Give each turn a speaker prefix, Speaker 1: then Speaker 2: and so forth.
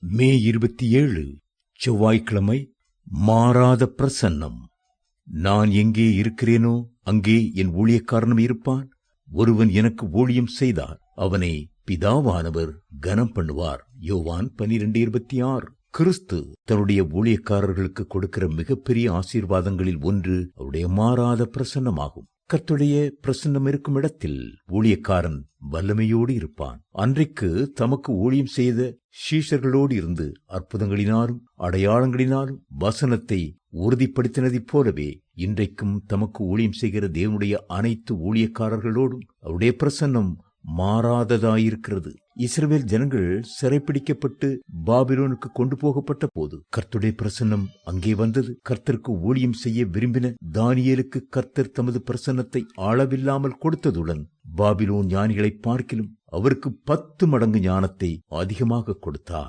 Speaker 1: மே 27 செவ்வாய்க்கிழமை. மாறாத பிரசன்னம். நான் எங்கே இருக்கிறேனோ அங்கே என் ஊழியக்காரனும் இருப்பான். ஒருவன் எனக்கு ஊழியம் செய்தார், அவனை பிதாவானவர் கனம் பண்ணுவார். யோவான் 12:26. கிறிஸ்து தன்னுடைய ஊழியக்காரர்களுக்கு கொடுக்கிற மிகப்பெரிய ஆசீர்வாதங்களில் ஒன்று அவருடைய மாறாத பிரசன்னமாகும். கர்த்தருடைய பிரசன்னம் இருக்கும் இடத்தில் ஊழியக்காரன் வல்லமையோடு இருப்பான். அன்றைக்கு தமக்கு ஊழியம் செய்த சீஷர்களோடு இருந்து அற்புதங்களினாலும் அடையாளங்களினாலும் வசனத்தை உறுதிப்படுத்தினதைப் போலவே இன்றைக்கும் தமக்கு ஊழியம் செய்கிற தேவனுடைய அனைத்து ஊழியக்காரர்களோடும் அவருடைய பிரசன்னம் மாறாததாயிருக்கிறது. இஸ்ரவேல் ஜனங்கள் சிறைப்பிடிக்கப்பட்டு பாபிலோனுக்கு கொண்டு போகப்பட்ட போது கர்த்தருடைய பிரசன்னம் அங்கே வந்தது. கர்த்தருக்கு ஊழியம் செய்ய விரும்பின தானியேலுக்கு கர்த்தர் தமது பிரசன்னத்தை அளவில்லாமல் கொடுத்ததுடன் பாபிலோன் ஞானிகளை பார்க்கிலும் அவருக்கு 10 மடங்கு ஞானத்தை அதிகமாக கொடுத்தார்.